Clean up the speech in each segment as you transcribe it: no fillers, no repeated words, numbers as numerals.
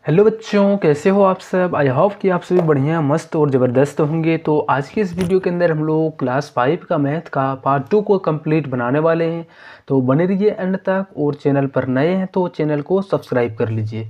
Hello बच्चों, कैसे हो आप सब। आई होप कि आप सभी बढ़िया मस्त और ज़बरदस्त होंगे। तो आज की इस वीडियो के अंदर हम लोग क्लास 5 का मैथ का पार्ट 2 को कंप्लीट बनाने वाले हैं। तो बने रहिए एंड तक, और चैनल पर नए हैं तो चैनल को सब्सक्राइब कर लीजिए।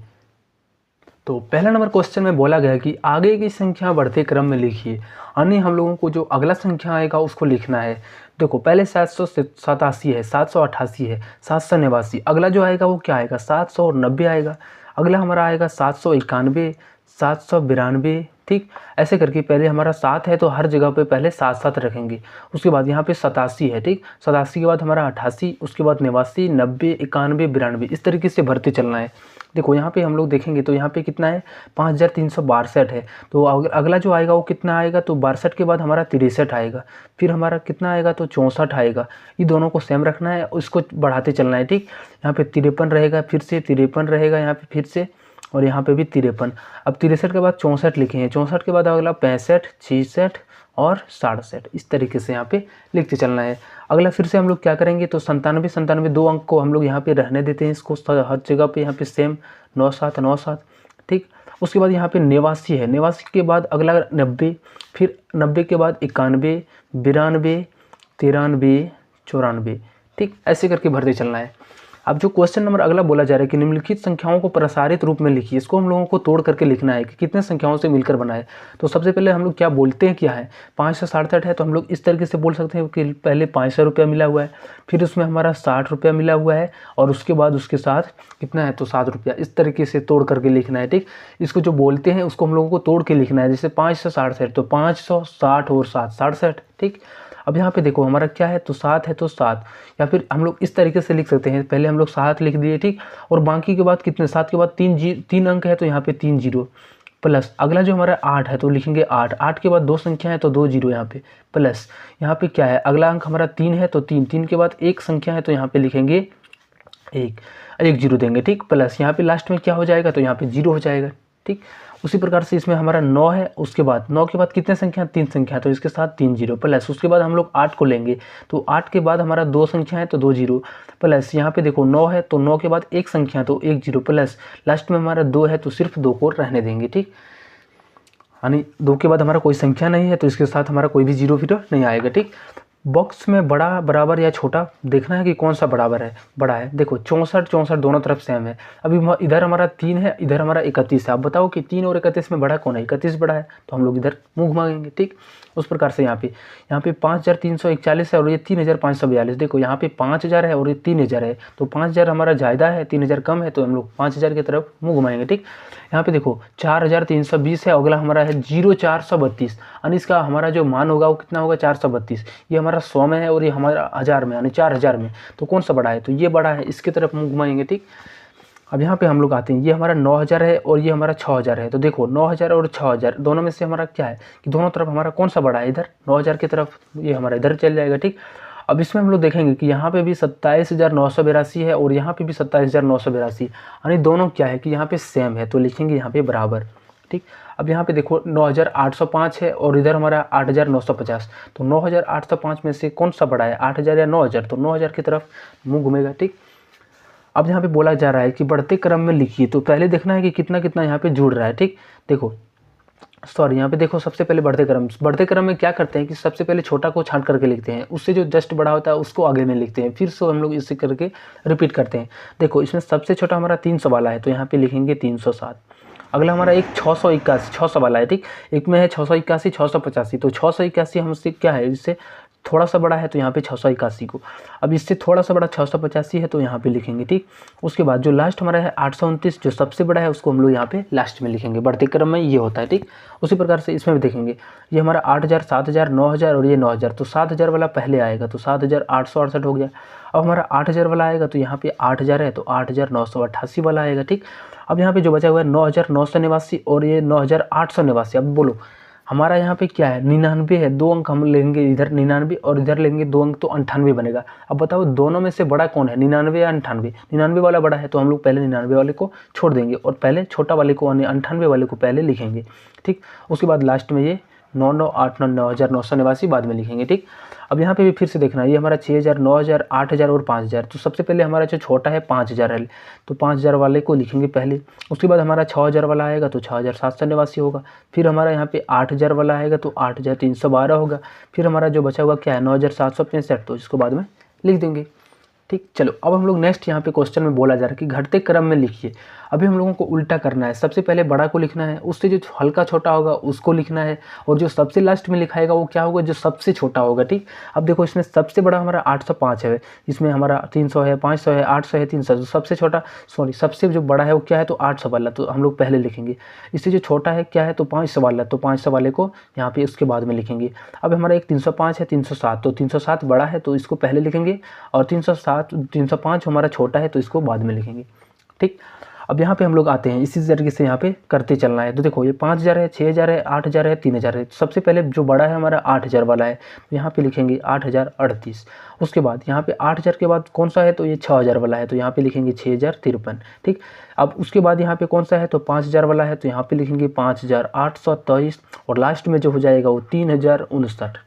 तो पहला नंबर क्वेश्चन में बोला गया कि आगे की संख्या बढ़ते क्रम में लिखिए, यानी हम लोगों को जो अगला संख्या आएगा उसको लिखना है। देखो, पहले 787 है, 788 है, 789, अगला जो आएगा वो क्या आएगा, 790 आएगा। अगला हमारा आएगा 791, 792। ठीक, ऐसे करके पहले हमारा 7 है तो हर जगह पे पहले 7 रखेंगे। उसके बाद यहाँ पे 87 है, ठीक, 87 के बाद हमारा 88, उसके बाद 89, 90, 91, 92, इस तरीके से भरते चलना है। देखो यहाँ पे हम लोग देखेंगे तो यहाँ पे कितना है, 5362 है। तो अगला जो आएगा वो कितना आएगा, तो 62 के बाद हमारा 63 आएगा। फिर हमारा कितना आएगा, तो 64 आएगा। ये दोनों को सेम रखना है, उसको बढ़ाते चलना है। ठीक, यहाँ पे 53 रहेगा, फिर से 53 रहेगा यहाँ पे, फिर से, और यहाँ पे भी 53। अब 63 के बाद 64 लिखे हैं, 64 के बाद अगला 65, 66 और 67, इस तरीके से यहाँ पे लिखते चलना है। अगला फिर से हम लोग क्या करेंगे, तो 97, दो अंक को हम लोग यहाँ पे रहने देते हैं, इसको हर जगह पे यहाँ पे सेम 97। ठीक, उसके बाद यहाँ पे 89 है, 89 के बाद अगला 90, फिर 90 के बाद 91, 92, 93, 94। ठीक, ऐसे करके भरते चलना है। अब जो क्वेश्चन नंबर अगला बोला जा रहा है कि निम्नलिखित संख्याओं को प्रसारित रूप में लिखिए, इसको हम लोगों को तोड़ करके लिखना है कि कितने संख्याओं से मिलकर बना है। तो सबसे पहले हम लोग क्या बोलते हैं, क्या है, 567 है, तो हम लोग इस तरीके से बोल सकते हैं कि पहले 500 रुपया मिला हुआ है, फिर उसमें हमारा 60 रुपया मिला हुआ है, और उसके बाद उसके साथ कितना है, तो 7 रुपया। इस तरीके से तोड़ करके लिखना है। ठीक, इसको जो बोलते हैं उसको हम लोगों को तोड़ के लिखना है। जैसे 560 है तो 560 और 7, 67। ठीक, अब यहाँ पे देखो हमारा क्या है, तो 7 है तो 7, या फिर हम लोग इस तरीके से लिख सकते हैं, पहले हम लोग 7 लिख दिए, ठीक, और बाकी के बाद कितने, 7 के बाद 3 अंक है तो यहाँ पे 3 जीरो, प्लस अगला जो हमारा 8 है तो लिखेंगे 8, 8 के बाद 2 संख्या है तो 2 जीरो यहाँ पे, प्लस यहाँ पे क्या है, अगला अंक हमारा 3 है तो 3 के बाद एक संख्या है तो यहाँ पे लिखेंगे 1 जीरो देंगे। ठीक, प्लस यहाँ पे लास्ट में क्या हो जाएगा, तो यहाँ पे 0 हो जाएगा। ठीक, उसी प्रकार से इसमें हमारा 9 है, उसके बाद 9 के बाद कितने संख्या, 3 संख्या, तो इसके साथ 3 जीरो, प्लस उसके बाद हम लोग 8 को लेंगे, तो 8 के बाद हमारा 2 संख्या है तो 2 जीरो, प्लस यहाँ पे देखो 9 है तो 9 के बाद एक संख्या तो 1 जीरो, प्लस लास्ट में हमारा 2 है तो सिर्फ 2 को रहने देंगे। ठीक, यानी 2 के बाद हमारा कोई संख्या नहीं है तो इसके साथ हमारा कोई भी जीरो फिर नहीं आएगा। ठीक, बॉक्स में बड़ा, बराबर या छोटा देखना है कि कौन सा बराबर है, बड़ा है। देखो 64 दोनों तरफ सेम है। अभी इधर हमारा 3 है, इधर हमारा 31 है। आप बताओ कि 3 और 31 में बड़ा कौन है, 31 बड़ा है, तो हम लोग इधर मुंह घुमाएंगे। ठीक, उस प्रकार से यहाँ पे 5341 है और ये 3542। देखो यहाँ पे 5000 है और ये 3000 है, तो 5000 हमारा ज़्यादा है, 3000 कम है, तो हम लोग 5000 की तरफ मुंह घुमाएंगे। ठीक, यहाँ पे देखो 4320 है, अगला हमारा है 0432, यानी इसका हमारा जो मान होगा वो कितना होगा, 432। ये हमारा 100 में है और ये हमारा 1000 में, यानी 4000 में, तो कौन सा बड़ा है, तो ये बड़ा है, इसकी तरफ मुंह घुमाएंगे। ठीक, अब यहाँ पे हम लोग आते हैं, ये हमारा 9000 है और ये हमारा 6000 है, तो देखो 9000 और 6000 दोनों में से हमारा क्या है कि दोनों तरफ हमारा कौन सा बड़ा है, इधर 9000 की तरफ, ये हमारा इधर चल जाएगा। ठीक, अब इसमें हम लोग देखेंगे कि यहाँ पे भी 27982 है और यहाँ पे भी 27982, यानी दोनों क्या है कि यहाँ पे सेम है, तो लिखेंगे यहाँ पे बराबर। ठीक, अब यहाँ पे देखो 9805 है और इधर हमारा 8950, तो 9805 में से कौन सा बड़ा है, 8000 या 9000, तो 9000 की तरफ मुंह घूमेगा। ठीक, अब यहाँ पे बोला जा रहा है कि बढ़ते क्रम में लिखिए, तो पहले देखना है कि कितना कितना यहाँ पे जुड़ रहा है। ठीक, देखो सॉरी, यहाँ पे देखो सबसे पहले बढ़ते क्रम में क्या करते हैं कि सबसे पहले छोटा को छांट करके लिखते हैं, उससे जो जस्ट बड़ा होता है उसको आगे में लिखते हैं, फिर से हम लोग इसे करके रिपीट करते हैं। देखो इसमें सबसे छोटा हमारा 300 वाला है तो यहाँ पे लिखेंगे 307। अगला हमारा एक 681, 600 वाला है। ठीक, एक में है 681, 685, तो 681 हमसे क्या है, इससे थोड़ा सा बड़ा है तो यहाँ पे 681 को, अब इससे थोड़ा सा बड़ा 685 है तो यहाँ पे लिखेंगे। ठीक, उसके बाद जो लास्ट हमारा है 829, जो सबसे बड़ा है उसको हम लोग यहाँ पे लास्ट में लिखेंगे। बढ़ते क्रम में ये होता है। ठीक, उसी प्रकार से इसमें भी देखेंगे, ये हमारा 8000, 7000, 9000 और ये 9000, तो 7000 वाला पहले आएगा तो 7868 हो गया। अब हमारा 8000 वाला आएगा तो यहाँ पे 8000 है तो 8988 वाला आएगा। ठीक, अब यहाँ पे जो बचा हुआ है 9989 और ये 9889। अब बोलो हमारा यहाँ पे क्या है, 99 है, 2 अंक हम लेंगे इधर 99 और इधर लेंगे 2 अंक, तो 98 बनेगा। अब बताओ दोनों में से बड़ा कौन है, 99 या 98? 99 वाला बड़ा है तो हम लोग पहले 99 वाले को छोड़ देंगे और पहले छोटा वाले को, 98 वाले को पहले लिखेंगे। ठीक, उसके बाद लास्ट में ये 9 9 8 9 9,989 बाद में लिखेंगे, ठीक। अब यहाँ पे भी फिर से देखना, ये हमारा 6,000, 9,000, 8,000 और 5,000। तो सबसे पहले हमारा जो छोटा है 5,000 है, तो 5,000 वाले को लिखेंगे पहले। उसके बाद हमारा 6,000 वाला आएगा तो 6,789 होगा। फिर हमारा यहाँ पे 8,000 वाला आएगा तो 8,312 होगा। फिर हमारा जो बचा हुआ क्या है 9,765, तो इसको बाद में लिख देंगे, ठीक। चलो अब हम लोग नेक्स्ट यहाँ पे क्वेश्चन में बोला जा रहा है कि घटते क्रम में लिखिए। अभी हम लोगों को उल्टा करना है, सबसे पहले बड़ा को लिखना है, उससे जो हल्का छोटा होगा उसको लिखना है, और जो सबसे लास्ट में लिखाएगा वो क्या होगा, जो सबसे छोटा होगा, ठीक। अब देखो इसमें सबसे बड़ा हमारा 805 है, इसमें हमारा 300 है, 500 है, 800 है, 300। जो सबसे छोटा सबसे जो बड़ा है वो क्या है, तो 800 वाला, तो हम लोग पहले लिखेंगे। इससे जो छोटा है क्या है, तो 500 वाला, तो 500 वाले को यहाँ पे उसके बाद में लिखेंगे। अब हमारा एक 305 है, 307, तो 307 बड़ा है तो इसको पहले लिखेंगे, और 305 हमारा छोटा है तो इसको बाद में लिखेंगे, ठीक। अब यहाँ पे हम लोग आते हैं, इसी तरीके से यहाँ पे करते चलना है। तो देखो ये 5,000 है, 6,000 है, 8,000 है, 3,000 है। सबसे पहले जो बड़ा है हमारा 8,000 वाला है, तो यहाँ पे लिखेंगे 8,038। उसके बाद यहाँ पे 8,000 के बाद कौन सा है, तो ये 6,000 वाला है, तो यहाँ पे लिखेंगे 6,053, ठीक। अब उसके बाद यहाँ पे कौन सा है, तो 5,000 वाला है, तो यहाँ पे लिखेंगे 5,823, और लास्ट में जो हो जाएगा वो 3,059,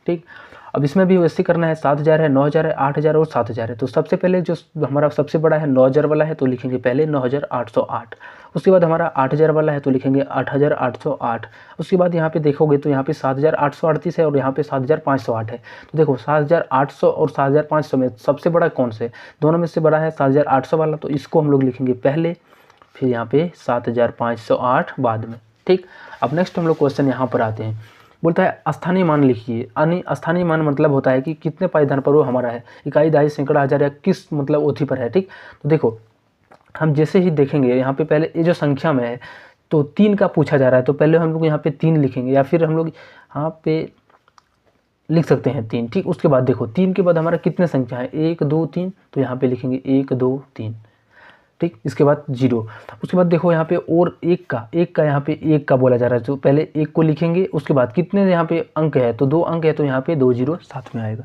ठीक। अब इसमें भी वैसे करना है, 7,000 है, 9,000 है, 8,000 और 7,000 है। तो सबसे पहले जो हमारा सबसे बड़ा है 9,000 वाला है, तो लिखेंगे पहले 9,808। उसके बाद हमारा 8,000 वाला है तो लिखेंगे 8,808। उसके बाद यहाँ पे देखोगे तो यहाँ पे 7,838 है, और यहाँ पे 7,508 है। तो देखो 7,800 और 7,500 में सबसे बड़ा कौन से, दोनों में से बड़ा है 7,800 वाला, तो इसको हम लोग लिखेंगे पहले, फिर यहाँ पे 7,508 बाद में, ठीक। अब नेक्स्ट हम लोग क्वेश्चन यहाँ पर आते हैं, बोलता है स्थानीय मान लिखिए। स्थानीय मान मतलब होता है कि कितने पायदान पर वो हमारा है, इकाई, दहाई, सैकड़ा, हज़ार या किस मतलब ओथी पर है, ठीक। तो देखो हम जैसे ही देखेंगे यहाँ पे पहले ये जो संख्या में है तो 3 का पूछा जा रहा है, तो पहले हम लोग यहाँ पे 3 लिखेंगे, या फिर हम लोग यहाँ पे लिख सकते हैं 3, ठीक। उसके बाद देखो 3 के बाद हमारा कितने संख्या है, 1 2 3, तो यहाँ पे लिखेंगे 1 2 3, ठीक। इसके बाद 0। उसके बाद देखो यहाँ पे और एक का यहाँ पे 1 का बोला जा रहा है, तो पहले 1 को लिखेंगे। उसके बाद कितने यहाँ पे अंक है, तो 2 अंक है, तो यहाँ पे 2 0 साथ में आएगा।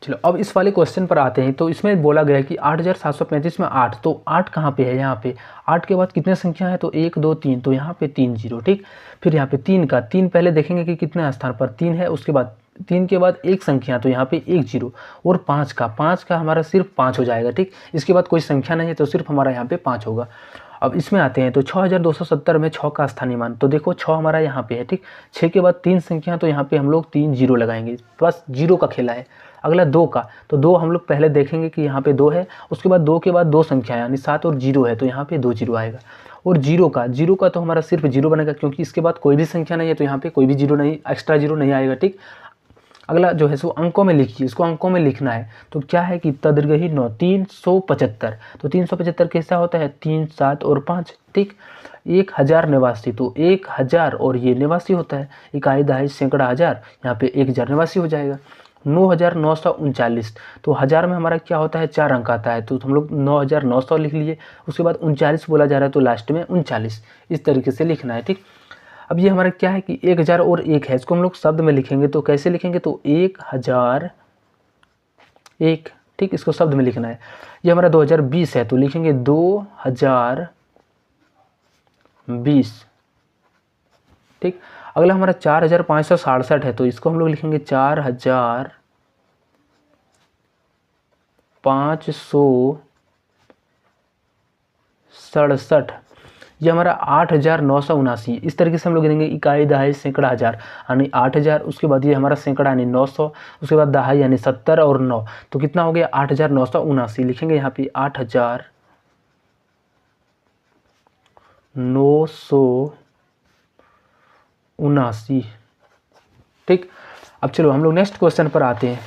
चलो अब इस वाले क्वेश्चन पर आते हैं। तो इसमें बोला गया है कि 8,735 में 8, तो 8 कहाँ पे है, यहाँ पे 8 के बाद कितने संख्या है, तो 1 2 3, तो यहाँ पे 3 0, ठीक। फिर यहाँ पे 3 पहले देखेंगे कि कितने स्थान पर 3 है। उसके बाद 3 के बाद एक संख्या, तो यहाँ पे 1 0, और 5 का हमारा सिर्फ 5 हो जाएगा, ठीक। इसके बाद कोई संख्या नहीं है तो सिर्फ हमारा यहाँ पे 5 होगा। अब इसमें आते हैं, तो 6,270 में 6 का स्थानीय मान, तो देखो 6 हमारा यहाँ पे है, ठीक। 6 के बाद 3 संख्या, तो यहाँ पे हम लोग 3 0 लगाएंगे, बस 0 का खेला है। अगला 2 का, तो 2 हम लोग पहले देखेंगे कि यहाँ पे 2 है। उसके बाद 2 के बाद 2 संख्या यानी 7 और 0 है, तो यहाँ पे 2 0 आएगा। और 0 का तो हमारा सिर्फ 0 बनेगा, क्योंकि इसके बाद कोई भी संख्या नहीं है, तो यहाँ पे कोई भी 0 नहीं, एक्स्ट्रा 0 नहीं आएगा, ठीक। अगला जो है सो अंकों में लिखिए, इसको अंकों में लिखना है। तो क्या है कि तदर्गही 9 375, तो 375 कैसा होता है, 3 7 और 5, ठीक। 1,000 निवासी, तो 1,000 और ये निवासी होता है, इकाई, दहाई, सैकड़ा, हज़ार, यहाँ पे 1,000 निवासी हो जाएगा। 9,939, तो 1000 में हमारा क्या होता है, 4 अंक आता है, तो हम लोग 9,900 लिख लिए। उसके बाद 39 बोला जा रहा है, तो लास्ट में 39, इस तरीके से लिखना है, ठीक। अब ये हमारा क्या है कि 1,000 और 1 है, इसको हम लोग शब्द में लिखेंगे, तो कैसे लिखेंगे, तो 1,001, ठीक। इसको शब्द में लिखना है। ये हमारा 2020 है, तो लिखेंगे 2020, ठीक। अगला हमारा 4,567 है, तो इसको हम लोग लिखेंगे 4,567। ये हमारा 8,979, इस तरीके से हम लोग लिखेंगे, इकाई, दहाई, सैकड़ा, हज़ार, यानी 8,000। उसके बाद ये हमारा सैकड़ा यानी 900, उसके बाद दहाई यानी 70 और 9, तो कितना हो गया, 8,979। लिखेंगे यहाँ पे 8,979, ठीक। अब चलो हम लोग नेक्स्ट क्वेश्चन पर आते हैं।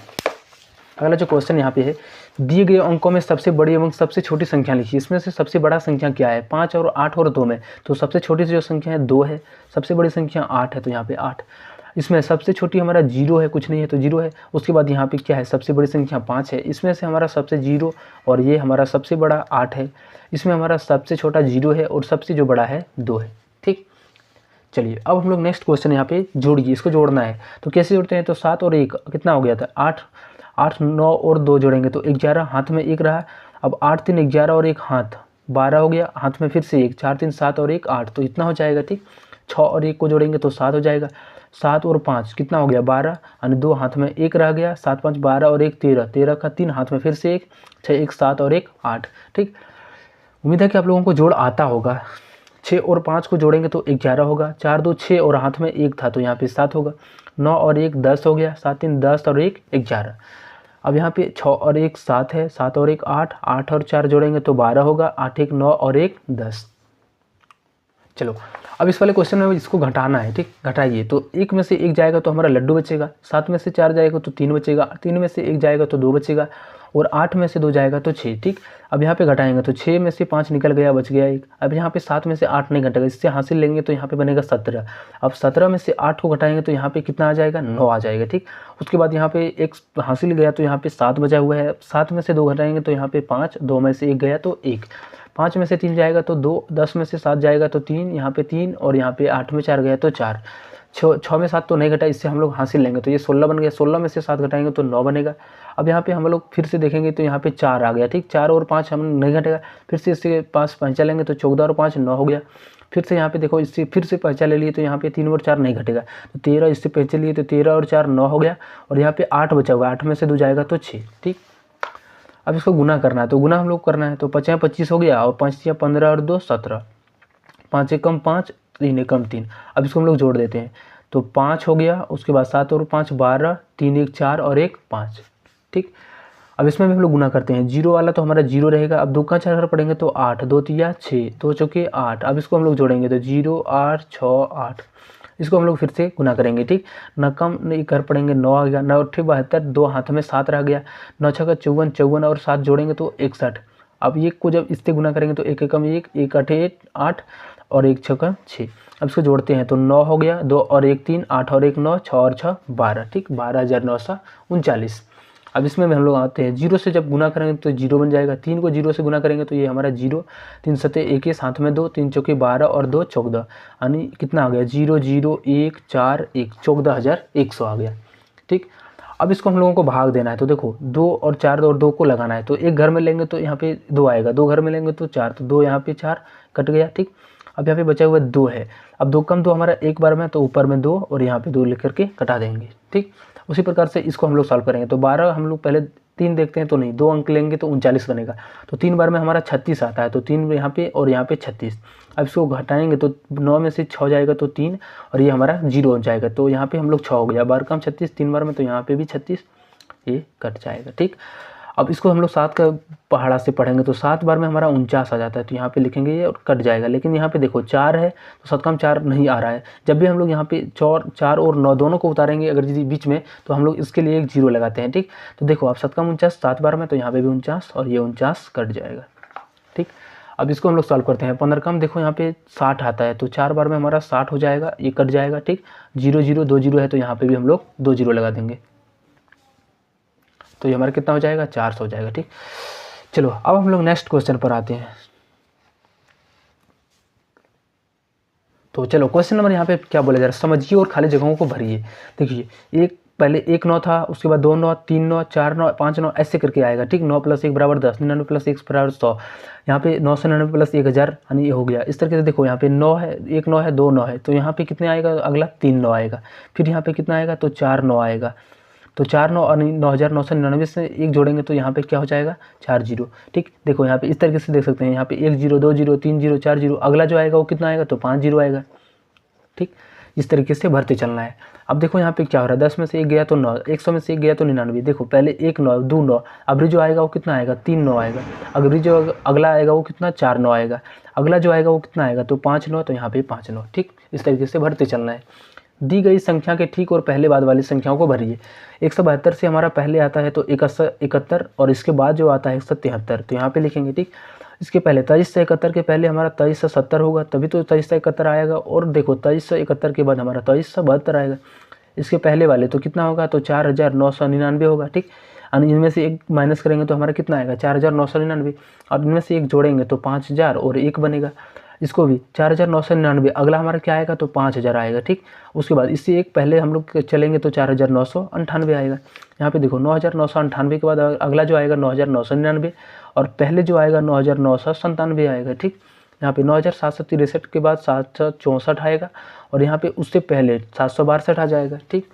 अगला जो क्वेश्चन यहाँ पे है, दिए गए अंकों में सबसे बड़ी एवं सबसे छोटी संख्या लिखिए। इसमें से सबसे बड़ा संख्या क्या है, 5 और 8 और 2 में, तो सबसे छोटी जो संख्या है 2 है, सबसे बड़ी संख्या 8 है, तो यहाँ पे 8। इसमें सबसे छोटी हमारा 0 है, कुछ नहीं है तो 0 है। उसके बाद यहाँ पे क्या है, सबसे बड़ी संख्या 5 है, इसमें से हमारा सबसे 0 और ये हमारा सबसे बड़ा 8 है। इसमें हमारा सबसे छोटा 0 है और सबसे जो बड़ा है 2 है, ठीक। चलिए अब हम लोग नेक्स्ट क्वेश्चन यहाँ पे जोड़िए, इसको जोड़ना है। तो कैसे जोड़ते हैं, तो 7 और 1 कितना हो गया था, 8, 9 और 2 जोड़ेंगे तो 11, हाथ में 1 रहा। अब 8 3 11 और 1 हाथ 12 हो गया, हाथ में फिर से 1, 4 3 7 और 1 8, तो इतना हो जाएगा, ठीक। 6 और 1 को जोड़ेंगे तो 7 हो जाएगा। 7 और 5 कितना हो गया 12, यानी 2 हाथ में 1 रह गया। 7 5 12 और 1 13, 13 का 3 हाथ में फिर से 1, 6 1 7 और 1 8। ठीक, उम्मीद है कि आप लोगों को जोड़ आता होगा। 6 और 5 को जोड़ेंगे तो 11 होगा। 4 2 6 और हाथ में 1 था तो यहाँ पे 7 होगा। 9 और 1 10 हो गया। 7 3 10 और 1 11। अब यहाँ पे 6 और 1 7 है। 7 और 1 8, 8 और 4 जोड़ेंगे तो 12 होगा। 8 1 9 और 1 10। चलो अब इस वाले क्वेश्चन में इसको घटाना है। ठीक, घटाइए तो 1 में से 1 जाएगा तो हमारा लड्डू बचेगा। 7 में से 4 जाएगा तो 3 बचेगा। 3 में से 1 जाएगा तो 2 बचेगा। और 8 में से 2 जाएगा तो 6। ठीक, अब यहाँ पे घटाएंगे तो 6 में से 5 निकल गया, बच गया 1। अब यहाँ पे 7 में से 8 नहीं घटेगा, इससे हासिल लेंगे तो यहाँ पे बनेगा 17। अब 17 में से 8 को घटाएंगे तो यहाँ पे कितना आ जाएगा 9 आ जाएगा। ठीक, उसके बाद यहाँ पे 1 हासिल गया तो यहाँ पे 7 बचा हुआ है। 7 में से 2 घटाएंगे तो यहाँ पे 5, 2 में से 1 गया तो 1। 5 में से 3 जाएगा तो 2, 10 में से 7 जाएगा तो 3, यहाँ पे 3 और यहाँ पे 8 में 4 गया तो 4। 6 में 7 तो नहीं घटा, इससे हम लोग हासिल लेंगे तो ये 16 बन गया। 16 में से 7 घटाएंगे तो 9 बनेगा। अब यहाँ पे हम लोग फिर से देखेंगे तो यहाँ पे 4 आ गया। ठीक, 4 और 5 हम नहीं घटेगा, फिर से इससे 5 पैंचा लेंगे तो 14 और 5 9 हो गया। फिर से यहाँ पे देखो इससे फिर से पैंचा ले लिए तो यहाँ पे 3 और 4 नहीं घटेगा तो 13, इससे पैंचे लिए तो 13 और 4 9 हो गया। और यहाँ पे 8 बचा हुआ, 8 में से 2 जाएगा तो 6। ठीक, अब इसको गुना करना है तो गुना हम लोग करना है तो 5 25 हो गया और 5 15 और 2 17। 5 1 कम 5, 3 1 कम 3। अब इसको हम लोग जोड़ देते हैं तो 5 हो गया। उसके बाद 7 और 5 12, 3 1 4 और 1 5। ठीक, अब इसमें भी हम लोग गुना करते हैं। 0 वाला तो हमारा 0 रहेगा। अब 2 का 4 घर पढ़ेंगे तो 8, 2 3 6, 2 चौके 8। अब इसको हम लोग जोड़ेंगे तो 0 8 6 8। इसको हम लोग फिर से गुना करेंगे। ठीक, न कम नहीं कर पड़ेंगे, 9 आ गया। 9 8 72, 2 हाथ में 7 रह गया। 9 6 54, 54 और 7 जोड़ेंगे तो 61। अब 1 को जब इससे गुना करेंगे तो 1 एकम 1, 1 8 8 और 1 6 6। अब इसको जोड़ते हैं तो 9 हो गया। 2 और 1 3, 8 और 1 9, 6 और 6 12। ठीक, 12,939। अब इसमें भी हम लोग आते हैं 0 से जब गुना करेंगे तो 0 बन जाएगा। 3 को 0 से गुना करेंगे तो ये हमारा 0, 3 सते 21, हाथ में 2, 3 चौके 12 और 2 14, यानी कितना आ गया 0 0 1 4 1, 14,100 आ गया। ठीक, अब इसको हम लोगों को भाग देना है तो देखो 2 और 4 और 2 को लगाना है तो एक घर में लेंगे तो यहाँ पे 2 आएगा, 2 घर में लेंगे तो 4, तो 2 यहाँ पे 4 कट गया। ठीक, अब यहाँ पे बचा हुआ 2 है। अब 2 कम 2 हमारा एक बार में तो ऊपर में 2 और यहाँ पे 2 लिख करके कटा देंगे। ठीक, उसी प्रकार से इसको हम लोग सॉल्व करेंगे तो 12 हम लोग पहले 3 देखते हैं तो नहीं, 2 अंक लेंगे तो 39 बनेगा। तो 3 बार में हमारा 36 आता है तो 3 यहाँ पे और यहाँ पे 36। अब इसको घटाएंगे तो 9 में से 6 जाएगा तो 3 और ये हमारा 0 हो जाएगा तो यहाँ पे हम लोग 6 हो गया। बार कम 36, 3 बार में तो यहाँ पे भी 36, ये कट जाएगा। ठीक, अब इसको हम लोग 7 का पहाड़ा से पढ़ेंगे तो 7 बार में हमारा 49 आ जाता है तो यहाँ पे लिखेंगे ये और कट जाएगा। लेकिन यहाँ पे देखो 4 है तो 7 कम 4 नहीं आ रहा है। जब भी हम लोग यहाँ पे 4 और 9 दोनों को उतारेंगे अगर यदि बीच में तो हम लोग इसके लिए एक 0 लगाते हैं। ठीक, तो देखो आप 7 कम 49 7 बार में तो यहाँ पे भी 49 और ये 49 कट जाएगा। ठीक, अब इसको हम लोग सॉल्व करते हैं। 15 कम देखो यहाँ पे 60 आता है तो 4 बार में हमारा 60 हो जाएगा, ये कट जाएगा। ठीक, 0 0 2 0 है तो यहाँ पे भी हम लोग 2 0 लगा देंगे तो ये हमारा कितना हो जाएगा 400 हो जाएगा। ठीक, चलो अब हम लोग नेक्स्ट क्वेश्चन पर आते हैं। तो चलो क्वेश्चन नंबर यहाँ पे क्या बोला जा रहा है, समझिए और खाली जगहों को भरिए। देखिए एक पहले 1 9 था, उसके बाद 2 9, 3 9, 4 9, 5 9 ऐसे करके आएगा। ठीक, 9 + 1 = 10, 99 + 1 = 100। यहाँ पे 999 + 1000 यानी ये हो गया। इस तरीके से देखो यहाँ पे 9 है, 1 9 है, 2 9 है तो यहाँ पे कितने आएगा, अगला 3 9 आएगा। फिर यहाँ पे कितना आएगा तो 4 9 आएगा। तो 4 9 और 9999 से 1 जोड़ेंगे तो यहाँ पे क्या हो जाएगा 4 0। ठीक, देखो यहाँ पे इस तरीके से देख सकते हैं, यहाँ पे 1 0 2 0 3 0 4 0, अगला जो आएगा वो कितना आएगा तो 5 0 आएगा। ठीक, इस तरीके से भरते चलना है। अब देखो यहाँ पे क्या हो रहा है, 10 में से 1 गया तो 9, 100 में से 1 गया तो 99। देखो पहले 1 9 2 9, अभी जो आएगा वो कितना आएगा 3 9 आएगा। अगली जो अगला आएगा वो कितना 4 9 आएगा। अगला जो आएगा वो कितना आएगा तो 5 9, तो यहाँ पे 5 9। ठीक, इस तरीके से भरते चलना है। दी गई संख्या के ठीक और पहले बाद वाली संख्याओं को भरिए। 172 से हमारा पहले आता है तो 71 और इसके बाद जो आता है 173 तो यहाँ पे लिखेंगे। ठीक, इसके पहले 23 से 71 के पहले हमारा 23 से 70 होगा तभी तो 23 से 71 आएगा। और देखो 23 से 71 के बाद हमारा 23 से 72 आएगा। इसके पहले वाले तो कितना होगा तो 4999 होगा। ठीक, और इनमें से एक माइनस करेंगे तो हमारा कितना आएगा 4999 और इनमें से एक जोड़ेंगे तो 5000 और एक बनेगा। इसको भी 4999, अगला हमारा क्या आएगा तो 5000 आएगा। ठीक, उसके बाद इससे एक पहले हम लोग चलेंगे तो 4998 आएगा। यहाँ पे देखो 9998 के बाद अगला जो आएगा 9999 और पहले जो आएगा 9997 आएगा। ठीक, यहाँ पे 9763 के बाद 764 आएगा और यहाँ पे उससे पहले 762 आ जाएगा। ठीक,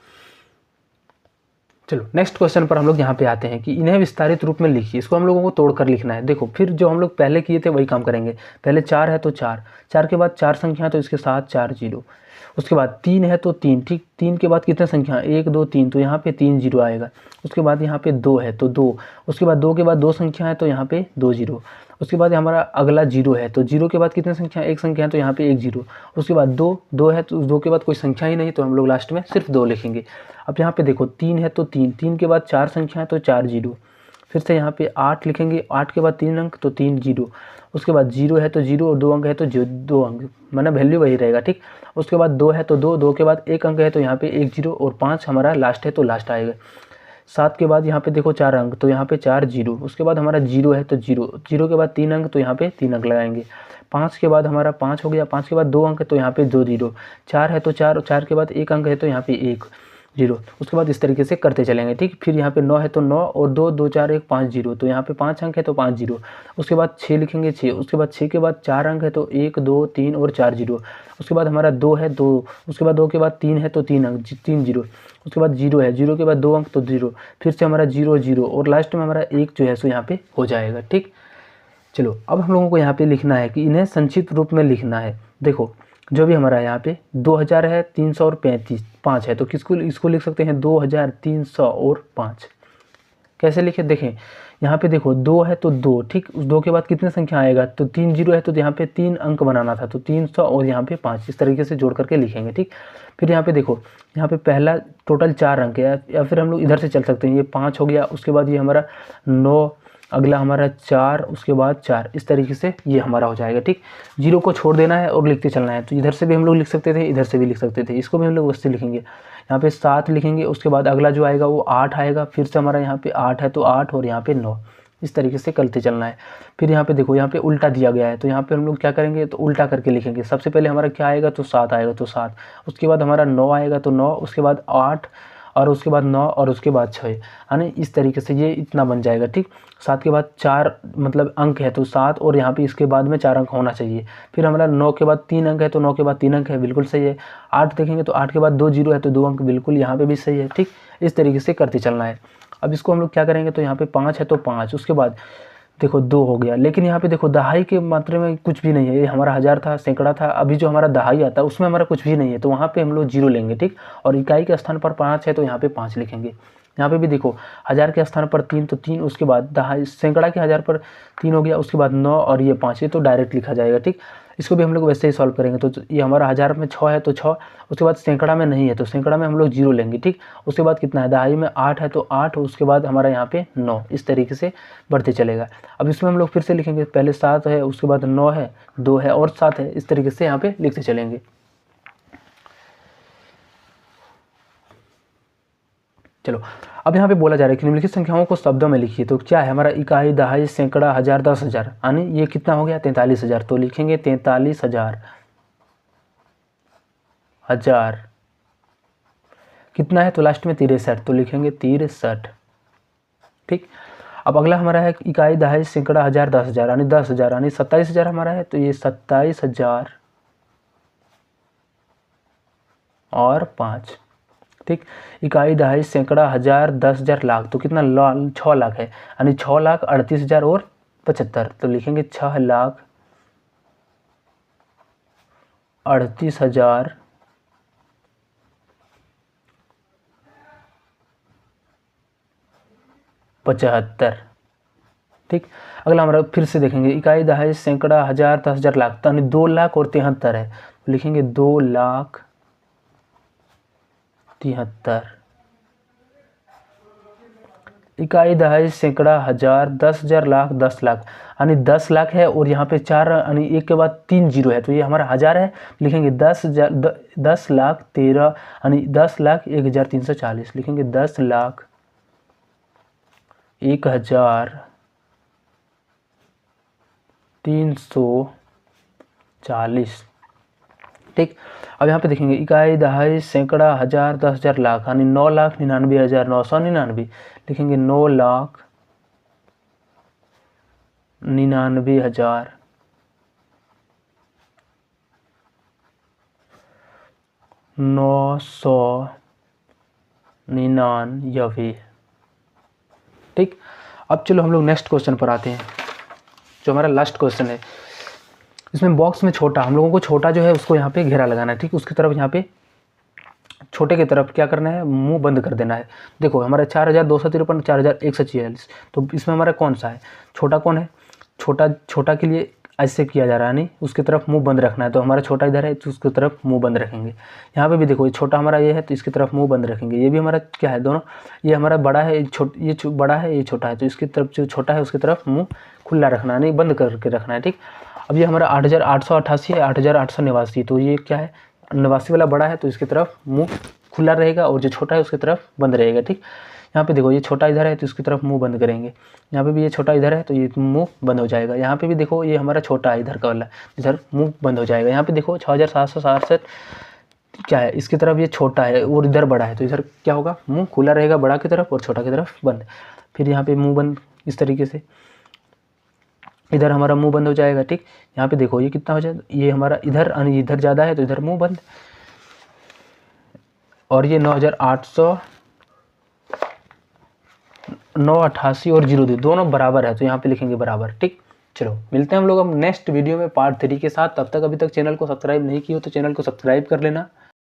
चलो नेक्स्ट क्वेश्चन पर हम लोग यहाँ पे आते हैं कि इन्हें विस्तारित रूप में लिखिए। इसको हम लोगों को तोड़ कर लिखना है। देखो फिर जो हम लोग पहले किए थे वही काम करेंगे। पहले 4 है तो 4 के बाद 4 संख्या है तो इसके साथ 4 जीरो। उसके बाद 3 है तो 3, ठीक, 3 के बाद कितने संख्या, 1 2 3, तो यहाँ पे 3 जीरो आएगा। उसके बाद यहाँ पे 2 है तो 2, उसके बाद 2 के बाद 2 संख्या है तो यहाँ पे 2 जीरो। उसके बाद हमारा अगला 0 है तो 0 के बाद कितने संख्या, 1 संख्या है तो यहाँ पे 1 जीरो। उसके बाद 2 है तो 2 के बाद कोई संख्या ही नहीं तो हम लोग लास्ट में सिर्फ 2 लिखेंगे। अब यहाँ पे देखो 3 है तो 3 के बाद 4 संख्या है तो 4 जीरो। फिर से यहाँ पे 8 लिखेंगे, 8 के बाद 3 अंक तो 3 जीरो। उसके बाद 0 है तो 0 और 2 अंक है तो 2 अंक, माना वैल्यू वही रहेगा। ठीक, उसके बाद 2 है तो 2 के बाद 1 अंक है तो यहाँ पे 1 जीरो और 5 हमारा लास्ट है तो लास्ट आएगा। 7 के बाद यहाँ पे देखो 4 अंक तो यहाँ पे 4 जीरो। उसके बाद हमारा 0 है तो 0 के बाद 3 अंक तो यहाँ पे 3 अंक लगाएंगे। 5 के बाद हमारा 5 हो गया, 5 के बाद 2 अंक है तो यहाँ पे 2 जीरो। 4 है तो 4 और 4 के बाद 1 अंक है तो यहाँ पे 1 जीरो। उसके बाद इस तरीके से करते चलेंगे। ठीक, फिर यहाँ पे 9 है तो 9 और 2 2 4 1 5 जीरो, तो यहाँ पे 5 अंक है तो 5 जीरो। उसके बाद 6 लिखेंगे 6, उसके बाद 6 के बाद 4 अंक है तो 1 2 3 और 4 जीरो। उसके बाद हमारा 2 है 2, उसके बाद 2 के बाद 3 है तो 3 अंक 3 जीरो। उसके बाद 0 है, 0 के बाद 2 अंक तो 0, फिर से हमारा 0 0 और लास्ट में हमारा 1 जो है सो यहाँ पे हो जाएगा। ठीक, चलो अब हम लोगों को यहाँ पे लिखना है कि इन्हें संक्षिप्त रूप में लिखना है। देखो जो भी हमारा यहाँ पे 2000 है, 300 और 5 है तो किसको इसको लिख सकते हैं 2300 और 5। कैसे लिखे देखें, यहाँ पे देखो 2 है तो 2, ठीक, उस 2 के बाद कितने संख्या आएगा तो 3 जीरो है तो यहाँ पे 3 अंक बनाना था तो 300 और यहाँ पे 5, इस तरीके से जोड़ करके लिखेंगे। ठीक, फिर यहाँ पे देखो यहाँ पे पहला टोटल 4 अंक है या फिर हम लोग इधर से चल सकते हैं, ये 5 हो गया, उसके बाद ये हमारा 9, अगला हमारा 4, उसके बाद 4, इस तरीके से ये हमारा हो जाएगा। ठीक, जीरो को छोड़ देना है और लिखते चलना है। तो इधर से भी हम लोग लिख सकते थे, इधर से भी लिख सकते थे, इसको भी हम लोग वैसे लिखेंगे। यहाँ पे 7 लिखेंगे, उसके बाद अगला जो आएगा वो 8 आएगा, फिर से हमारा यहाँ पे 8 है तो 8 और यहाँ पे 9, इस तरीके से करते चलना है। फिर यहाँ पे देखो यहाँ पे उल्टा दिया गया है तो यहाँ पे हम लोग क्या करेंगे तो उल्टा करके लिखेंगे। सबसे पहले हमारा क्या आएगा तो 7 आएगा तो 7, उसके बाद हमारा 9 आएगा तो 9, उसके बाद 8 और उसके बाद 9 और उसके बाद 6, यानी इस तरीके से ये इतना बन जाएगा। ठीक, 7 के बाद 4 मतलब अंक है तो 7 और यहाँ पे इसके बाद में 4 अंक होना चाहिए। फिर हमारा 9 के बाद 3 अंक है तो 9 के बाद 3 अंक है, बिल्कुल सही है। 8 देखेंगे तो 8 के बाद 2 जीरो है तो 2 अंक, बिल्कुल यहाँ पे भी सही है। ठीक, इस तरीके से करते चलना है। अब इसको हम लोग क्या करेंगे तो यहाँ पे 5 है तो 5, उसके बाद देखो 2 हो गया, लेकिन यहाँ पे देखो दहाई के मात्रा में कुछ भी नहीं है, ये हमारा हज़ार था, सैकड़ा था, अभी जो हमारा दहाई आता है उसमें हमारा कुछ भी नहीं है तो वहाँ पे हम लोग 0 लेंगे। ठीक, और इकाई के स्थान पर 5 है तो यहाँ पे 5 लिखेंगे। यहाँ पे भी देखो हज़ार के स्थान पर 3 तो 3, उसके बाद दहाई सैकड़ा के हज़ार पर 3 हो गया, उसके बाद 9 और ये 5, ये तो डायरेक्ट लिखा जाएगा। ठीक, इसको भी हम लोग वैसे ही सॉल्व करेंगे। तो ये हमारा हज़ार में 6 है तो 6, उसके बाद सैकड़ा में नहीं है तो सैकड़ा में हम लोग 0 लेंगे। ठीक, उसके बाद कितना है दहाई में 8 है तो 8, उसके बाद हमारा यहाँ पे 9, इस तरीके से बढ़ते चलेगा। अब इसमें हम लोग फिर से लिखेंगे, पहले 7 है, उसके बाद 9 है, 2 है और 7 है, इस तरीके से यहाँ पे लिखते चलेंगे। चलो अब यहाँ पे बोला जा रहा है कि निम्नलिखित संख्याओं को शब्दों में लिखिए। तो क्या है हमारा इकाई, दहाई, सैकड़ा, हज़ार, 10,000, यानी ये कितना हो गया 43,000, तो लिखेंगे 43,000। हज़ार कितना है तो लास्ट में 63, तो लिखेंगे 63। ठीक, अब अगला हमारा है इकाई, दहाई, सैकड़ा, हज़ार, 10,000, यानी 10,000, यानी 27,000 हमारा है तो ये 27,000 और 5। ठीक, इकाई, दहाई, सैकड़ा, हज़ार, 10,000, लाख, तो कितना 6 लाख है, यानी 6,38,000 और 75, तो लिखेंगे 6,38,000 75। ठीक, अगला हमारा फिर से देखेंगे इकाई, दहाई, सैकड़ा, हज़ार, 10,000, लाख, तो यानी 2 लाख और 73 है, तो लिखेंगे 2,73,000। इकाई, दहाई, सैकड़ा, हज़ार, 10,000, लाख, 10 लाख, यानी 10 लाख है और यहाँ पे 4 यानी 1 के बाद 3 जीरो है तो ये हमारा हज़ार है, लिखेंगे 10 लाख 13, यानी 10 लाख 1,340, लिखेंगे 10 लाख 1,340। ठीक, अब यहाँ पे देखेंगे इकाई, दहाई, सैकड़ा, हज़ार, 10,000, लाख, यानी 9,99,999, लिखेंगे 9,99,000। 999। ठीक, अब चलो हम लोग नेक्स्ट क्वेश्चन पर आते हैं, जो हमारा लास्ट क्वेश्चन है। इसमें बॉक्स में छोटा, हम लोगों को छोटा जो है उसको यहाँ पे घेरा लगाना है। ठीक, उसकी तरफ यहाँ पे छोटे की तरफ क्या करना है, मुंह बंद कर देना है। देखो हमारा 4253, 4146, तो इसमें हमारा कौन सा है, छोटा कौन है, छोटा के लिए ऐसे किया जा रहा है, नहीं उसकी तरफ मुंह बंद रखना है। तो हमारा छोटा इधर है तो उसकी तरफ मुंह बंद रखेंगे। यहाँ पे भी देखो ये छोटा हमारा ये है तो इसकी तरफ मुंह बंद रखेंगे। ये भी हमारा क्या है, दोनों, ये हमारा बड़ा है, ये बड़ा है, ये छोटा है, तो इसकी तरफ जो छोटा है उसकी तरफ मुँह खुला रखना है, नहीं बंद करके रखना है। ठीक, अब ये हमारा 8888 है, 8889, तो ये क्या है, 89 वाला बड़ा है तो इसकी तरफ मुँह खुला रहेगा और जो छोटा है उसकी तरफ बंद रहेगा। ठीक, यहाँ पे देखो ये छोटा इधर है तो इसकी तरफ मुंह बंद करेंगे। यहाँ पे भी ये छोटा इधर है तो ये मुंह बंद हो जाएगा। यहाँ पे भी देखो ये हमारा छोटा है इधर का वाला, इधर मुंह बंद हो जाएगा। यहाँ पे देखो 6767 क्या है, इसकी तरफ ये छोटा है और इधर बड़ा है तो इधर क्या होगा, मुंह खुला रहेगा बड़ा की तरफ और छोटा की तरफ बंद। फिर यहाँ पे मुँह बंद इस तरीके से, इधर हमारा मुँह बंद हो जाएगा। ठीक, यहाँ पे देखो ये कितना हो जाएगा, ये हमारा इधर ज़्यादा है तो इधर मुँह बंद, और ये 9800, 988 और 02 दोनों बराबर है तो यहाँ पे लिखेंगे बराबर। ठीक, चलो मिलते हैं हम लोग अब नेक्स्ट वीडियो में पार्ट 3 के साथ। तब तक अभी तक चैनल को सब्सक्राइब नहीं किया हो तो चैनल को सब्सक्राइब कर लेना।